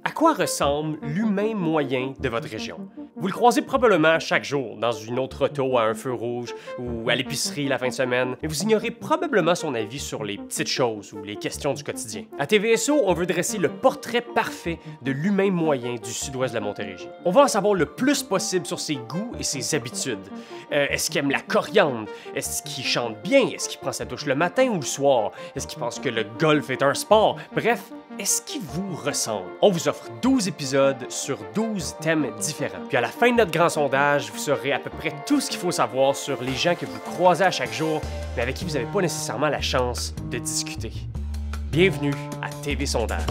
À quoi ressemble l'humain moyen de votre région? Vous le croisez probablement chaque jour dans une autre auto à un feu rouge ou à l'épicerie la fin de semaine, mais vous ignorez probablement son avis sur les petites choses ou les questions du quotidien. À TVSO, on veut dresser le portrait parfait de l'humain moyen du sud-ouest de la Montérégie. On va en savoir le plus possible sur ses goûts et ses habitudes. Est-ce qu'il aime la coriandre? Est-ce qu'il chante bien? Est-ce qu'il prend sa douche le matin ou le soir? Est-ce qu'il pense que le golf est un sport? Bref, est-ce qu'il vous ressemble? On vous offre 12 épisodes sur 12 thèmes différents. Puis à la fin de notre grand sondage, vous saurez à peu près tout ce qu'il faut savoir sur les gens que vous croisez à chaque jour, mais avec qui vous n'avez pas nécessairement la chance de discuter. Bienvenue à TV Sondage.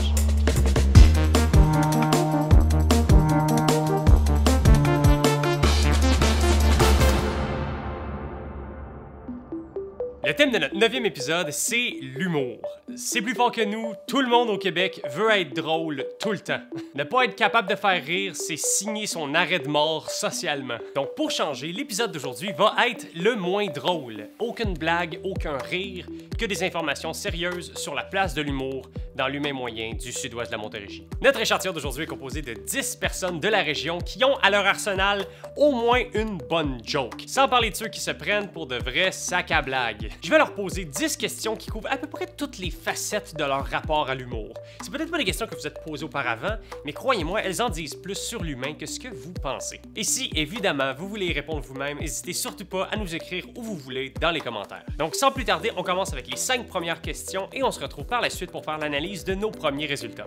Le thème de notre 9e épisode, c'est l'humour. C'est plus fort que nous, tout le monde au Québec veut être drôle tout le temps. Ne pas être capable de faire rire, c'est signer son arrêt de mort socialement. Donc pour changer, l'épisode d'aujourd'hui va être le moins drôle. Aucune blague, aucun rire, que des informations sérieuses sur la place de l'humour dans l'humain moyen du sud-ouest de la Montérégie. Notre échantillon d'aujourd'hui est composé de 10 personnes de la région qui ont à leur arsenal au moins une bonne joke. Sans parler de ceux qui se prennent pour de vrais sacs à blagues. Je vais leur poser 10 questions qui couvrent à peu près toutes les facettes de leur rapport à l'humour. C'est peut-être pas des questions que vous êtes posées auparavant, mais croyez-moi, elles en disent plus sur l'humain que ce que vous pensez. Et si, évidemment, vous voulez y répondre vous-même, n'hésitez surtout pas à nous écrire où vous voulez dans les commentaires. Donc sans plus tarder, on commence avec les 5 premières questions et on se retrouve par la suite pour faire l'analyse de nos premiers résultats.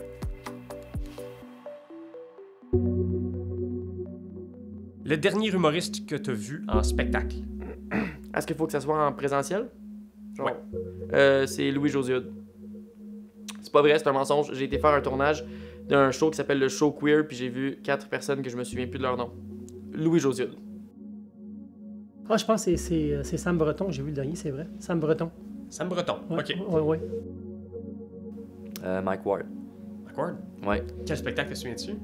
Le dernier humoriste que tu as vu en spectacle? Est-ce qu'il faut que ça soit en présentiel? Genre, Ouais. C'est Louis José-Hood. C'est pas vrai, c'est un mensonge. J'ai été faire un tournage d'un show qui s'appelle le Show Queer, puis j'ai vu 4 personnes que je me souviens plus de leur nom. Louis José-Hood. Ah, je pense que c'est Sam Breton, j'ai vu le dernier, c'est vrai. Sam Breton. Sam Breton, Ouais, ok. Ouais. Mike Ward. D'accord. Ouais. Quel spectacle te souviens-tu?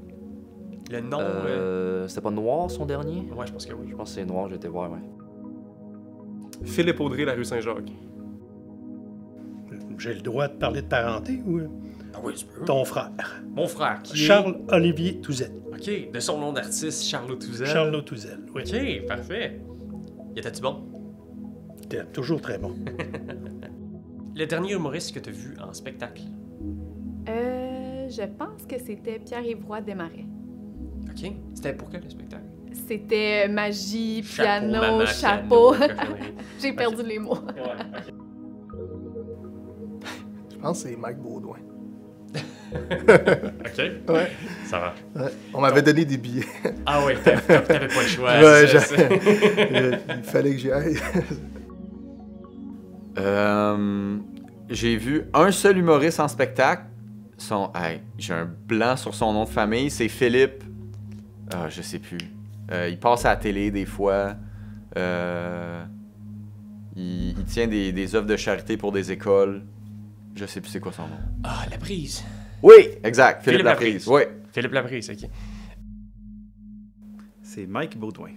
Le nom? C'était pas Noir son dernier? Ouais, je pense que oui. Je pense que c'est Noir, j'ai été voir, ouais. Philippe Audrey, la rue Saint-Jacques. J'ai le droit de parler de parenté ou Ah oui, tu peux. ton frère? Mon frère, qui est... Charles-Olivier Touzel. Ok, de son nom d'artiste, Charles Touzel. Charles Touzel, oui. Ok, parfait. Y était-tu bon? T'es toujours très bon. Le dernier humoriste que tu as vu en spectacle? Je pense que c'était Pierre-Yves Roy Desmarais. Ok. C'était pour quel le spectacle? C'était magie, Chapeau, piano, maman, chapeau. piano, cochonnerie. J'ai perdu les mots. Ouais, ok. Je pense que c'est Mike Baudouin. Ok. Ouais. Ça va. Ouais. On m'avait donné des billets. Ah oui, t'avais pas le choix. Ouais, c'est ça. Il fallait que j'y aille. J'ai vu un seul humoriste en spectacle. J'ai un blanc sur son nom de famille, c'est Philippe. Je sais plus. Il passe à la télé des fois. Il tient des œuvres de charité pour des écoles. Je sais plus c'est quoi son nom. Ah, La Prise. Oui, exact. Philippe Laprise. Oui. Philippe Laprise, ok. C'est Mike Baudouin.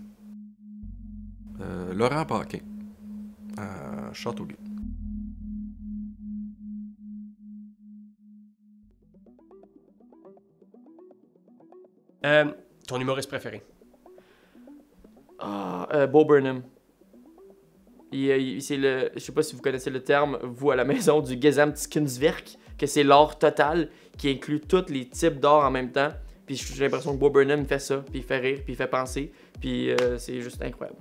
Laurent Paquin. À Châteauguay. Ton humoriste préféré? Bo Burnham. C'est le, je sais pas si vous connaissez le terme, vous à la maison, du Gesamtkunstwerk, que c'est l'art total qui inclut tous les types d'art en même temps. Puis j'ai l'impression que Bo Burnham fait ça, puis il fait rire, puis il fait penser, puis c'est juste incroyable.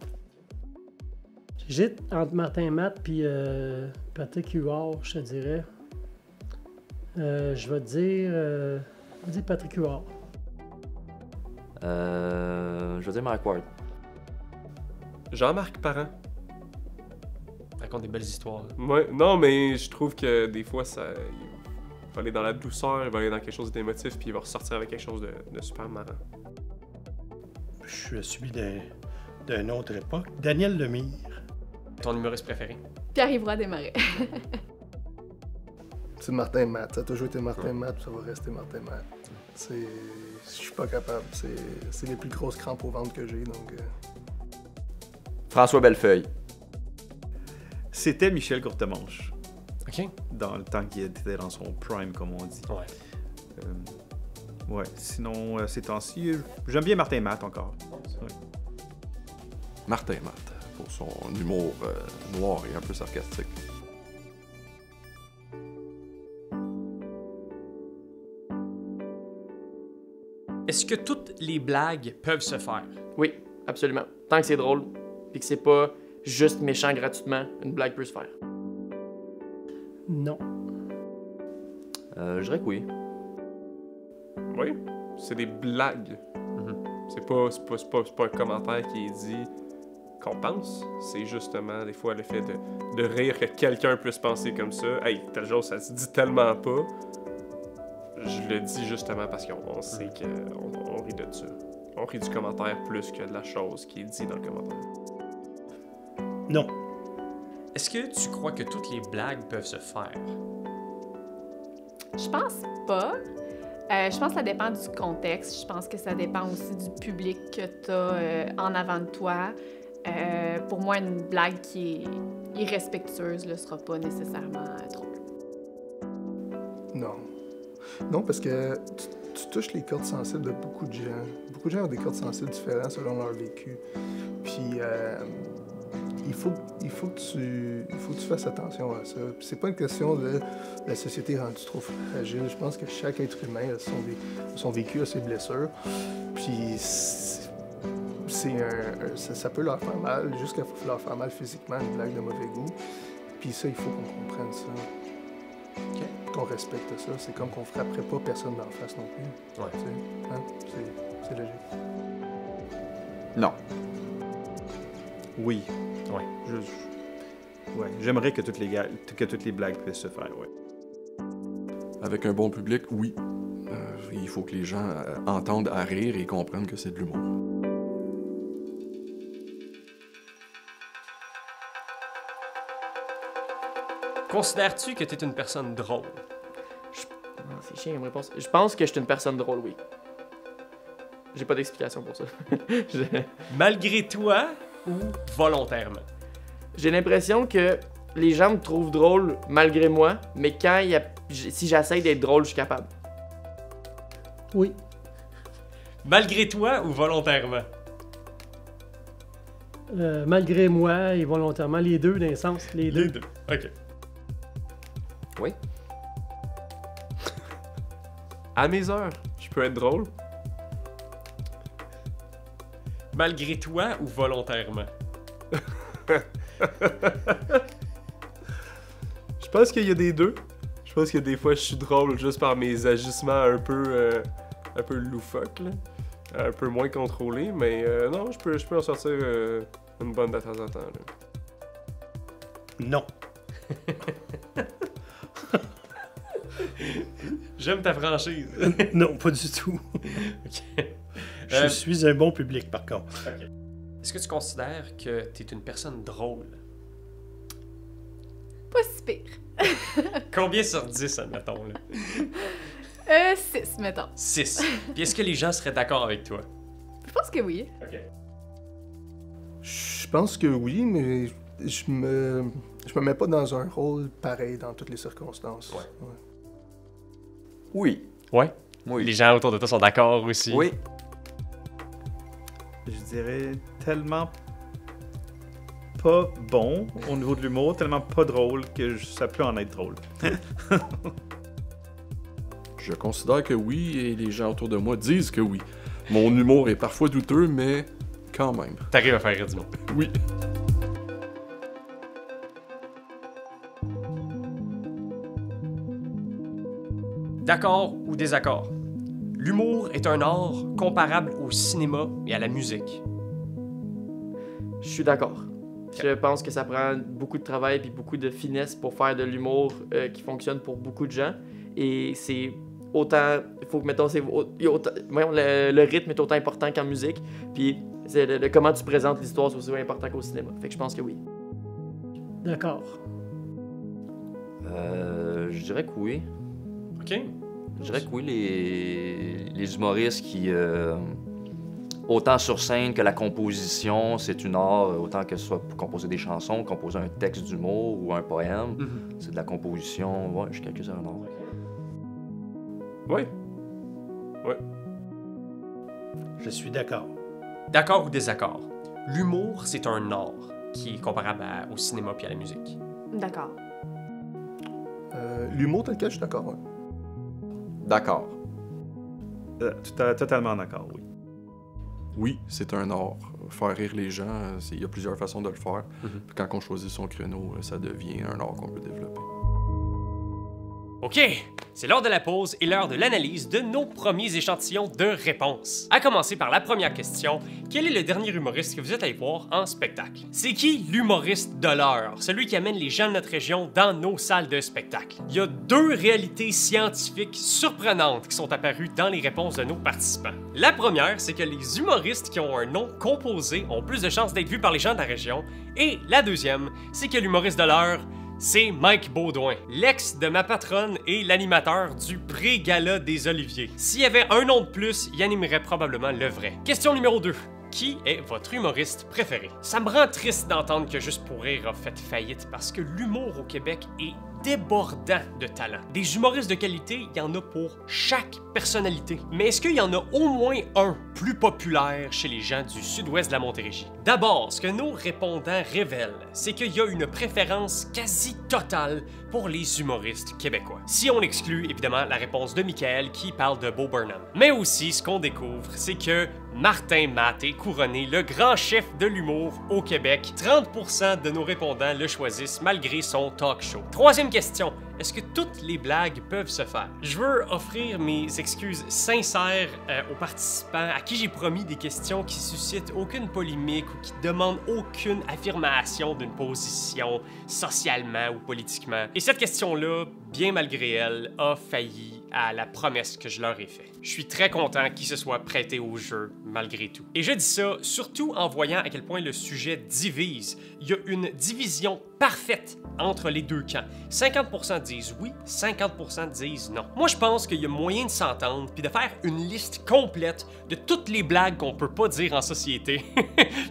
J'hésite entre Martin Matt puis Patrick Huard, je te dirais. Je vais dire Patrick Huard. Je veux dire Mike Ward. Jean-Marc Parent. Raconte des belles histoires. Ouais, non, mais je trouve que des fois, il va aller dans la douceur, il va aller dans quelque chose d'émotif, puis il va ressortir avec quelque chose de super marrant. Je suis d'une autre époque. Daniel Lemire. Ton humoriste préféré? Pierre-Yves Roy Desmarais. C'est Martin Matt. Ça a toujours été Martin Matt, puis ça va rester Martin Matt. Je suis pas capable. C'est les plus grosses crampes au ventre que j'ai, donc... François Bellefeuille. C'était Michel Courtemanche, OK? dans le temps qu'il était dans son prime, comme on dit. Ouais. Sinon, ces temps-ci, j'aime bien Martin Matt encore. Ouais. Martin Matt, pour son humour noir et un peu sarcastique. Est-ce que toutes les blagues peuvent se faire? Oui, absolument. Tant que c'est drôle, puis que c'est pas juste méchant gratuitement, une blague peut se faire. Non. Je dirais que oui. Oui, c'est des blagues. C'est pas un commentaire qui est dit qu'on pense. C'est justement, des fois, le fait de rire que quelqu'un puisse penser comme ça. Hey, telle chose, ça se dit tellement pas. Je le dis justement parce qu'on sait qu'on rit de ça. On rit du commentaire plus que de la chose qui est dit dans le commentaire. Non. Est-ce que tu crois que toutes les blagues peuvent se faire? Je pense pas. Je pense que ça dépend du contexte. Je pense que ça dépend aussi du public que tu as en avant de toi. Pour moi, une blague qui est irrespectueuse ne sera pas nécessairement drôle. Non. Non, parce que tu touches les cordes sensibles de beaucoup de gens. Beaucoup de gens ont des cordes sensibles différentes selon leur vécu. Puis, il faut que tu fasses attention à ça. Puis c'est pas une question de la société rendue trop fragile. Je pense que chaque être humain a son vécu, a ses blessures. Puis ça peut leur faire mal, jusqu'à leur faire mal physiquement, une blague de mauvais goût. Puis ça, il faut qu'on comprenne ça. OK. Qu'on respecte ça. C'est comme qu'on frapperait pas personne d'en face non plus. Ouais. Tu sais, hein? C'est logique. Non. Oui. Ouais. Ouais. J'aimerais que toutes les blagues puissent se faire, ouais. Avec un bon public, oui. Il faut que les gens entendent à rire et comprennent que c'est de l'humour. Considères-tu que tu es une personne drôle? C'est chiant comme réponse. Je pense que je suis une personne drôle, oui. J'ai pas d'explication pour ça. Malgré toi ou volontairement? J'ai l'impression que les gens me trouvent drôle malgré moi, mais si j'essaye d'être drôle, je suis capable. Oui. Malgré toi ou volontairement? Malgré moi et volontairement, les deux, dans le sens, les deux. Les deux. OK. Oui. À mes heures, je peux être drôle. Malgré toi ou volontairement? Je pense qu'il y a des deux. Je pense que des fois, je suis drôle juste par mes agissements un peu loufoques, là. Un peu moins contrôlés, mais non, je peux en sortir une bonne de temps en temps. Là. Non. J'aime ta franchise. Non, pas du tout. OK. Je suis un bon public, par contre. OK. Est-ce que tu considères que tu es une personne drôle? Pas si pire. Combien sur 10, admettons, là? 6, mettons. 6. Puis est-ce que les gens seraient d'accord avec toi? Je pense que oui. OK. Je pense que oui, mais je me mets pas dans un rôle pareil dans toutes les circonstances. Ouais. Oui. Ouais? Oui. Les gens autour de toi sont d'accord aussi? Oui. Je dirais tellement pas bon au niveau de l'humour, tellement pas drôle que ça peut en être drôle. Je considère que oui, et les gens autour de moi disent que oui. Mon humour est parfois douteux, mais quand même. T'arrives à faire rire du monde. Oui. D'accord ou désaccord? L'humour est un art comparable au cinéma et à la musique. Je suis d'accord. Je pense que ça prend beaucoup de travail et beaucoup de finesse pour faire de l'humour qui fonctionne pour beaucoup de gens. Et c'est autant... Il faut que, mettons, le rythme est autant important qu'en musique. Puis comment tu présentes l'histoire, c'est aussi important qu'au cinéma. Fait que je pense que oui. D'accord. Je dirais que oui. OK? Je dirais que oui, les humoristes qui, autant sur scène que la composition, c'est une art, autant que ce soit pour composer des chansons, composer un texte d'humour ou un poème, c'est de la composition, ouais, je calcule ça un art. Oui. Oui. Je suis d'accord. D'accord ou désaccord? L'humour, c'est un art qui est comparable au cinéma puis à la musique. D'accord. L'humour tel quel, je suis d'accord. Ouais. D'accord. Totalement d'accord, oui. Oui, c'est un art. Faire rire les gens, il y a plusieurs façons de le faire. Puis quand on choisit son créneau, ça devient un art qu'on peut développer. OK, c'est l'heure de la pause et l'heure de l'analyse de nos premiers échantillons de réponses. À commencer par la première question, quel est le dernier humoriste que vous êtes allé voir en spectacle? C'est qui l'humoriste de l'heure, celui qui amène les gens de notre région dans nos salles de spectacle? Il y a 2 réalités scientifiques surprenantes qui sont apparues dans les réponses de nos participants. La première, c'est que les humoristes qui ont un nom composé ont plus de chances d'être vus par les gens de la région. Et la deuxième, c'est que l'humoriste de l'heure, c'est Mike Baudouin, l'ex de ma patronne et l'animateur du pré-gala des Oliviers. S'il y avait un nom de plus, il animerait probablement le vrai. Question numéro 2. Qui est votre humoriste préféré? Ça me rend triste d'entendre que Juste pour rire a fait faillite parce que l'humour au Québec est débordant de talent. Des humoristes de qualité, il y en a pour chaque personnalité. Mais est-ce qu'il y en a au moins un plus populaire chez les gens du sud-ouest de la Montérégie? D'abord, ce que nos répondants révèlent, c'est qu'il y a une préférence quasi totale pour les humoristes québécois. Si on exclut évidemment la réponse de Michael qui parle de Bo Burnham. Mais aussi, ce qu'on découvre, c'est que Martin Matt est couronné le grand chef de l'humour au Québec. 30% de nos répondants le choisissent malgré son talk show. Troisième question. Est-ce que toutes les blagues peuvent se faire? Je veux offrir mes excuses sincères aux participants à qui j'ai promis des questions qui suscitent aucune polémique ou qui demandent aucune affirmation d'une position socialement ou politiquement. Et cette question-là, bien malgré elle, a failli à la promesse que je leur ai faite. Je suis très content qu'ils se soient prêtés au jeu, malgré tout. Et je dis ça surtout en voyant à quel point le sujet divise. Il y a une division parfaite entre les deux camps. 50% disent oui, 50% disent non. Moi, je pense qu'il y a moyen de s'entendre puis de faire une liste complète de toutes les blagues qu'on peut pas dire en société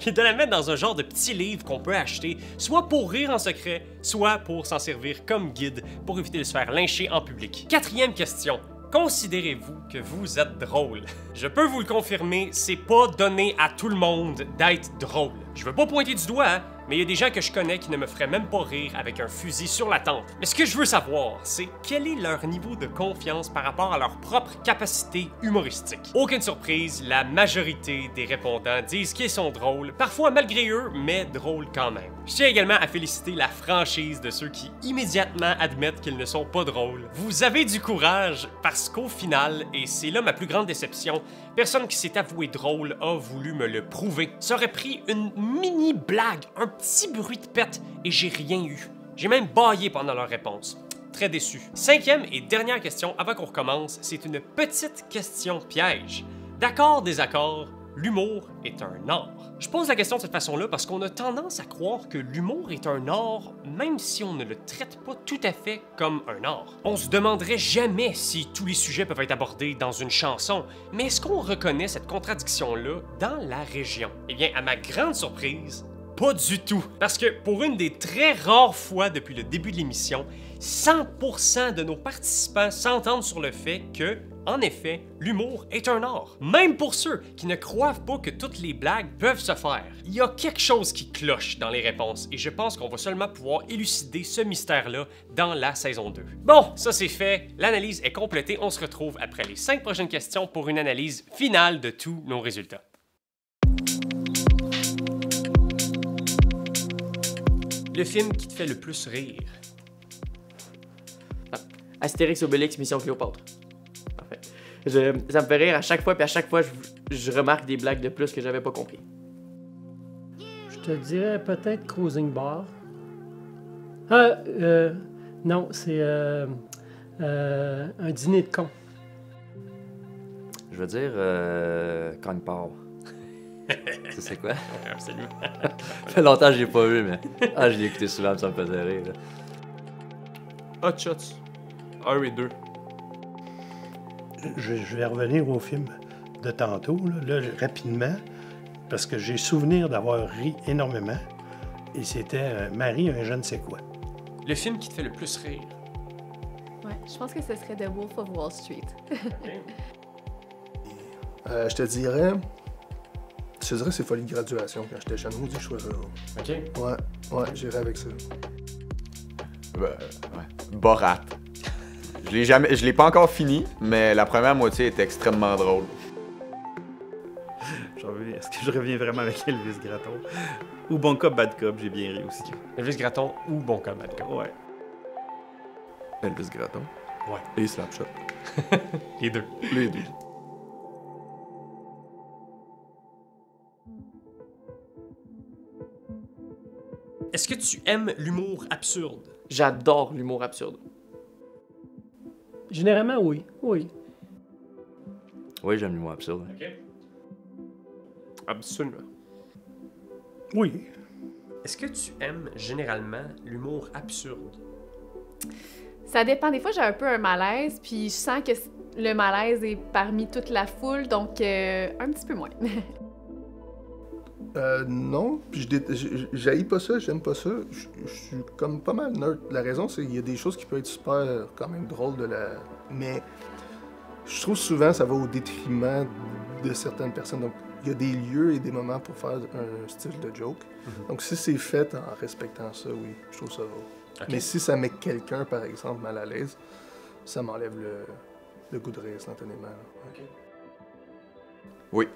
et de la mettre dans un genre de petit livre qu'on peut acheter, soit pour rire en secret, soit pour s'en servir comme guide pour éviter de se faire lyncher en public. Quatrième question. Considérez-vous que vous êtes drôle? Je peux vous le confirmer, c'est pas donné à tout le monde d'être drôle. Je veux pas pointer du doigt, hein, mais il y a des gens que je connais qui ne me feraient même pas rire avec un fusil sur la tempe. Mais ce que je veux savoir, c'est quel est leur niveau de confiance par rapport à leur propre capacité humoristique. Aucune surprise, la majorité des répondants disent qu'ils sont drôles, parfois malgré eux, mais drôles quand même. Je tiens également à féliciter la franchise de ceux qui immédiatement admettent qu'ils ne sont pas drôles. Vous avez du courage parce qu'au final, et c'est là ma plus grande déception, personne qui s'est avoué drôle a voulu me le prouver. Ça aurait pris une mini blague, un petit bruit de pète, et j'ai rien eu. J'ai même bâillé pendant leur réponse. Très déçu. Cinquième et dernière question avant qu'on recommence, c'est une petite question piège. D'accord, désaccord, l'humour est un art. Je pose la question de cette façon-là parce qu'on a tendance à croire que l'humour est un art, même si on ne le traite pas tout à fait comme un art. On se demanderait jamais si tous les sujets peuvent être abordés dans une chanson, mais est-ce qu'on reconnaît cette contradiction-là dans la région? Eh bien, à ma grande surprise, pas du tout. Parce que pour une des très rares fois depuis le début de l'émission, 100% de nos participants s'entendent sur le fait que, en effet, l'humour est un art. Même pour ceux qui ne croient pas que toutes les blagues peuvent se faire. Il y a quelque chose qui cloche dans les réponses et je pense qu'on va seulement pouvoir élucider ce mystère-là dans la saison 2. Bon, ça c'est fait, l'analyse est complétée, on se retrouve après les 5 prochaines questions pour une analyse finale de tous nos résultats. Le film qui te fait le plus rire? Astérix Obélix, Mission Cléopâtre. Parfait. Ça me fait rire à chaque fois, puis à chaque fois, je remarque des blagues de plus que j'avais pas compris. Je te dirais peut-être Cruising Bar. Non, c'est un dîner de con. Je veux dire, quand il part. Tu sais quoi? Absolument. Ça fait longtemps que je l'ai pas vu, mais je l'ai écouté souvent, ça me faisait rire. Hot Shots 1 et 2. Je vais revenir au film de tantôt, rapidement, parce que j'ai souvenir d'avoir ri énormément. Et c'était Marie, un je ne sais quoi. Le film qui te fait le plus rire. Ouais, je pense que ce serait The Wolf of Wall Street. Je te dirais c'est Folie de graduation quand j'étais jeune. Moi, je choisirais. OK. Ouais, j'irais avec ça. Ouais. Borat. Je l'ai pas encore fini, mais la première moitié est extrêmement drôle. Est-ce que je reviens vraiment avec Elvis Gratton? Ou Bon Cop, Bad Cop, j'ai bien ri aussi. Elvis Gratton ou Bon Cop, Bad Cop. Ouais. Elvis Gratton. Ouais. Et Slapshot. Les deux. Les deux. Est-ce que tu aimes l'humour absurde? J'adore l'humour absurde. Généralement, oui. Oui. Oui, j'aime l'humour absurde. OK. Absolument. Oui. Est-ce que tu aimes généralement l'humour absurde? Ça dépend. Des fois, j'ai un peu un malaise, puis je sens que le malaise est parmi toute la foule, donc un petit peu moins. Non, puis j'haïs pas ça, j'aime pas ça. Je suis comme pas mal neutre. La raison, c'est qu'il y a des choses qui peuvent être super, quand même drôles mais je trouve souvent ça va au détriment de certaines personnes. Donc, il y a des lieux et des moments pour faire un style de joke. Donc, si c'est fait en respectant ça, oui, je trouve ça drôle. Okay. Mais si ça met quelqu'un, par exemple, mal à l'aise, ça m'enlève le goût de rire instantanément. Okay. Oui.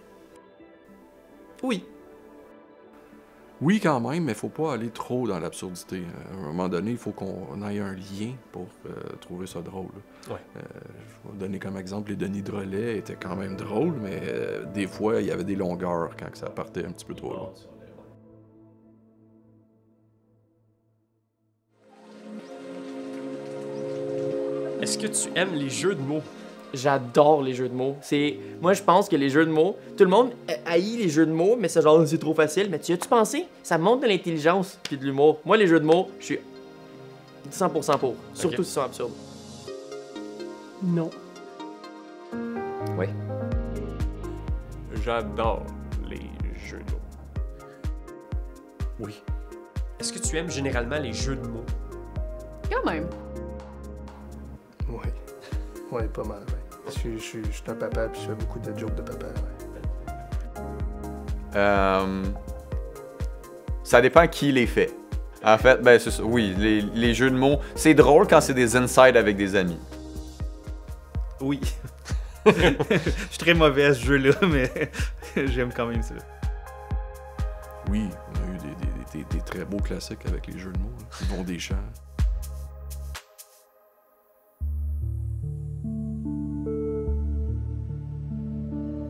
Oui. Oui, quand même, mais faut pas aller trop dans l'absurdité. À un moment donné, il faut qu'on ait un lien pour trouver ça drôle. Ouais. Je vais vous donner comme exemple, les Denis Drolet étaient quand même drôles, mais des fois, il y avait des longueurs quand ça partait un petit peu trop loin. Est-ce que tu aimes les jeux de mots? J'adore les jeux de mots. Moi, je pense que les jeux de mots, tout le monde haït les jeux de mots, mais c'est genre, c'est trop facile. Mais tu as-tu pensé? Ça montre de l'intelligence puis de l'humour. Moi, les jeux de mots, je suis 100% pour. Surtout s'ils sont absurdes. Non. Oui. J'adore les jeux de mots. Oui. Est-ce que tu aimes généralement les jeux de mots? Quand même. Oui. Oui, pas mal, oui. Je suis un papa, puis je fais beaucoup de jokes de papa, ouais. Ça dépend qui les fait. En fait, ben c'est ça. Oui, les jeux de mots, c'est drôle quand c'est des inside avec des amis. Oui. Je suis très mauvais à ce jeu-là, mais j'aime quand même ça. Oui, on a eu des très beaux classiques avec les jeux de mots. Yvon Deschamps.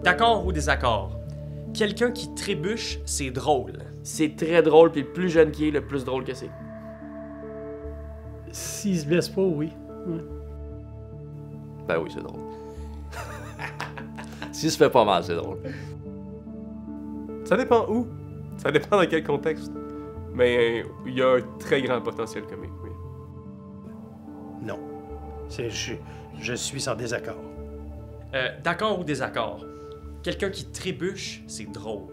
D'accord ou désaccord? Quelqu'un qui trébuche, c'est drôle. C'est très drôle, puis le plus jeune qui est, le plus drôle que c'est. S'il se blesse pas, oui. Ouais. Ben oui, c'est drôle. Si se fait pas mal, c'est drôle. Ça dépend où. Ça dépend dans quel contexte. Mais il y a un très grand potentiel comique, oui. Non. Je suis en désaccord. D'accord ou désaccord? Quelqu'un qui trébuche, c'est drôle.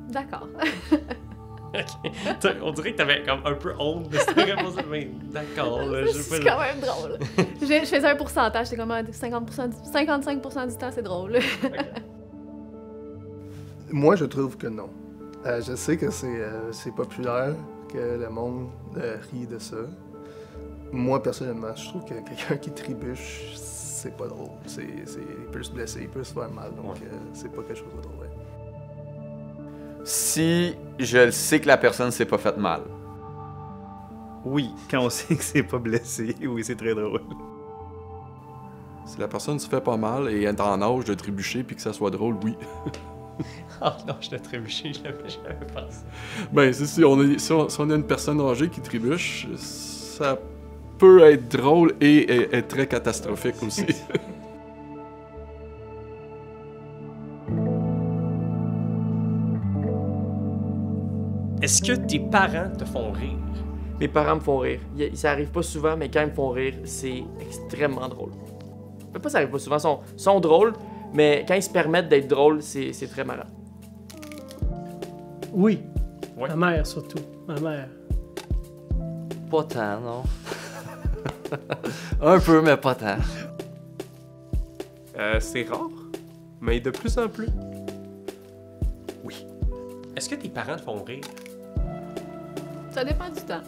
D'accord. OK. On dirait que t'avais comme un peu honte de cette réponse, mais d'accord. C'est quand même drôle. Je faisais un pourcentage, c'est comme 55% du temps, c'est drôle. Moi, je trouve que non. Je sais que c'est populaire, que le monde rit de ça. Moi, personnellement, je trouve que quelqu'un qui trébuche, c'est pas drôle. Il peut se blesser, il peut se faire mal, donc c'est pas quelque chose de drôle. Ouais. Si je sais que la personne s'est pas faite mal. Oui, quand on sait que c'est pas blessé, oui, c'est très drôle. Si la personne se fait pas mal et est en âge de trébucher puis que ça soit drôle, oui. Oh non, je l'ai trébuché, je l'avais pensé. Ben, si on a une personne âgée qui trébuche, ça peut être drôle et être très catastrophique aussi. Est-ce que tes parents te font rire? Mes parents me font rire. Ça arrive pas souvent, mais quand ils me font rire, c'est extrêmement drôle. Pas ça arrive pas souvent, ils sont drôles, mais quand ils se permettent d'être drôles, c'est très marrant. Oui. Ouais. Ma mère, surtout. Ma mère. Pas tant, non. Un peu, mais pas tant. C'est rare, mais de plus en plus. Oui. Est-ce que tes parents te font rire? Ça dépend du temps.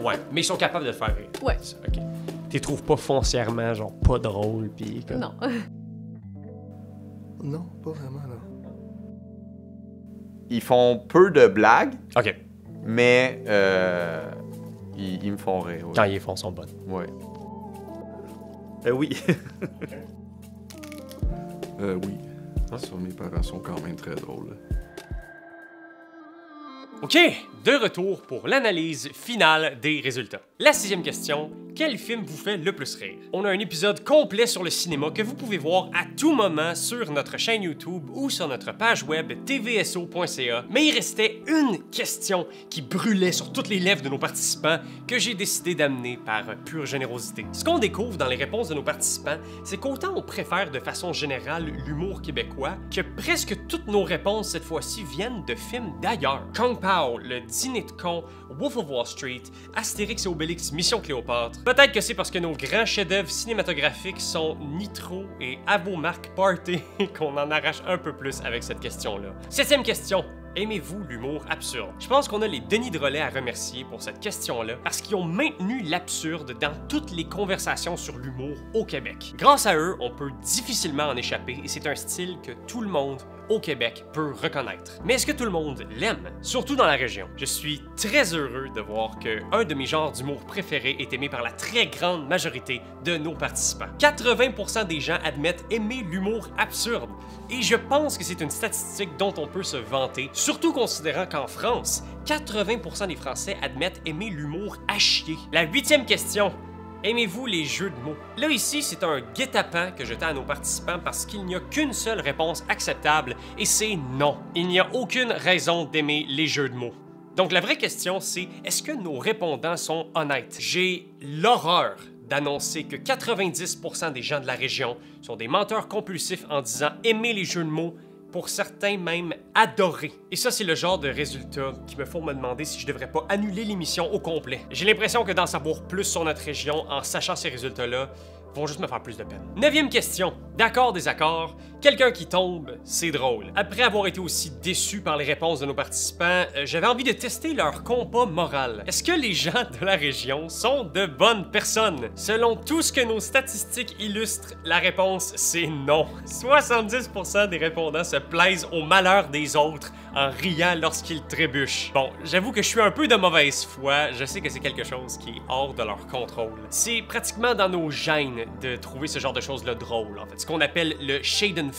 Ouais, mais ils sont capables de te faire rire. Ouais. C'est ça, ok. T'es trouves pas foncièrement, genre, pas drôle, pis comme... Non. Non, pas vraiment, non. Ils font peu de blagues, Ok. mais ils me font rire. Ouais. Quand ils font, sont bonnes. Ouais. Oui. Oui. Ça, mes parents sont quand même très drôles. OK, de retour pour l'analyse finale des résultats. La 6e question, quel film vous fait le plus rire? On a un épisode complet sur le cinéma que vous pouvez voir à tout moment sur notre chaîne YouTube ou sur notre page web tvso.ca, mais il restait une question qui brûlait sur toutes les lèvres de nos participants que j'ai décidé d'amener par pure générosité. Ce qu'on découvre dans les réponses de nos participants, c'est qu'autant on préfère de façon générale l'humour québécois, que presque toutes nos réponses cette fois-ci viennent de films d'ailleurs. Kung Pao, Le Dîner de con, Wolf of Wall Street, Astérix et Obélix, Mission Cléopâtre. Peut-être que c'est parce que nos grands chefs-d'œuvre cinématographiques sont Nitro et Abo-Mark Party qu'on en arrache un peu plus avec cette question-là. 7e question. Aimez-vous l'humour absurde? Je pense qu'on a les Denis Drolet à remercier pour cette question-là parce qu'ils ont maintenu l'absurde dans toutes les conversations sur l'humour au Québec. Grâce à eux, on peut difficilement en échapper et c'est un style que tout le monde au Québec peut reconnaître. Mais est-ce que tout le monde l'aime? Surtout dans la région. Je suis très heureux de voir que un de mes genres d'humour préférés est aimé par la très grande majorité de nos participants. 80% des gens admettent aimer l'humour absurde. Et je pense que c'est une statistique dont on peut se vanter, surtout considérant qu'en France, 80% des Français admettent aimer l'humour à chier. La 8e question. Aimez-vous les jeux de mots? Là, ici, c'est un guet-apens que je tends à nos participants parce qu'il n'y a qu'une seule réponse acceptable, et c'est non. Il n'y a aucune raison d'aimer les jeux de mots. Donc, la vraie question, c'est est-ce que nos répondants sont honnêtes? J'ai l'horreur d'annoncer que 90% des gens de la région sont des menteurs compulsifs en disant aimer les jeux de mots, pour certains même adorer. Et ça, c'est le genre de résultat qui me font me demander si je devrais pas annuler l'émission au complet. J'ai l'impression que d'en savoir plus sur notre région en sachant ces résultats-là vont juste me faire plus de peine. 9e question. D'accord, désaccord. Quelqu'un qui tombe, c'est drôle. Après avoir été aussi déçu par les réponses de nos participants, j'avais envie de tester leur compas moral. Est-ce que les gens de la région sont de bonnes personnes? Selon tout ce que nos statistiques illustrent, la réponse, c'est non. 70% des répondants se plaisent au malheur des autres en riant lorsqu'ils trébuchent. Bon, j'avoue que je suis un peu de mauvaise foi, je sais que c'est quelque chose qui est hors de leur contrôle. C'est pratiquement dans nos gènes de trouver ce genre de choses-là drôles, en fait, ce qu'on appelle le Schadenfreude.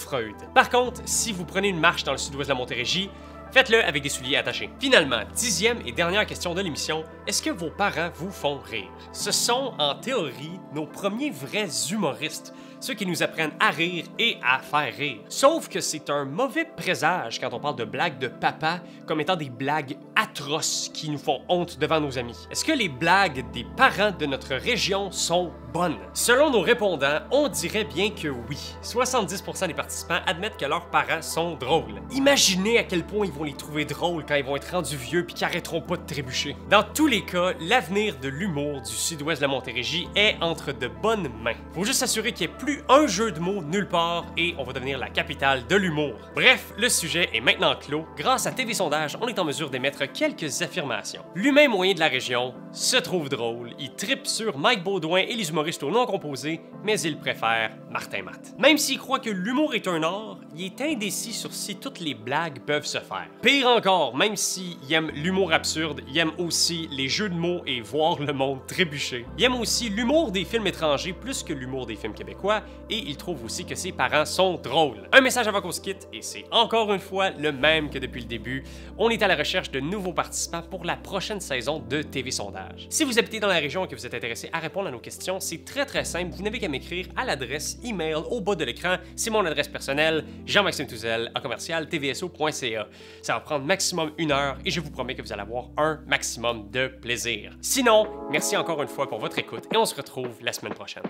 Par contre, si vous prenez une marche dans le sud-ouest de la Montérégie, faites-le avec des souliers attachés. Finalement, 10e et dernière question de l'émission, est-ce que vos parents vous font rire? Ce sont, en théorie, nos premiers vrais humoristes, ceux qui nous apprennent à rire et à faire rire. Sauf que c'est un mauvais présage quand on parle de blagues de papa comme étant des blagues atroces qui nous font honte devant nos amis. Est-ce que les blagues des parents de notre région sont bonnes? Selon nos répondants, on dirait bien que oui. 70% des participants admettent que leurs parents sont drôles. Imaginez à quel point ils vont les trouver drôles quand ils vont être rendus vieux puis qu'ils arrêteront pas de trébucher. Dans tous les cas, l'avenir de l'humour du sud-ouest de la Montérégie est entre de bonnes mains. Faut juste s'assurer qu'il n'y ait plus un jeu de mots nulle part et on va devenir la capitale de l'humour. Bref, le sujet est maintenant clos. Grâce à TV Sondage, on est en mesure d'émettre quelques affirmations. L'humain moyen de la région se trouve drôle, il trippe sur Mike Baudouin et les humoristes au non composé, mais il préfère Martin Matt. Même s'il croit que l'humour est un art, il est indécis sur si toutes les blagues peuvent se faire. Pire encore, même s'il aime l'humour absurde, il aime aussi les jeux de mots et voir le monde trébucher. Il aime aussi l'humour des films étrangers plus que l'humour des films québécois, et il trouve aussi que ses parents sont drôles. Un message avant qu'on se quitte, et c'est encore une fois le même que depuis le début. On est à la recherche de nouveaux nouveaux participants pour la prochaine saison de TV Sondage. Si vous habitez dans la région et que vous êtes intéressé à répondre à nos questions, c'est très simple. Vous n'avez qu'à m'écrire à l'adresse email au bas de l'écran. C'est mon adresse personnelle, Jean-Maxime Touzel, @tvso.ca. Ça va prendre maximum 1 heure et je vous promets que vous allez avoir un maximum de plaisir. Sinon, merci encore une fois pour votre écoute et on se retrouve la semaine prochaine.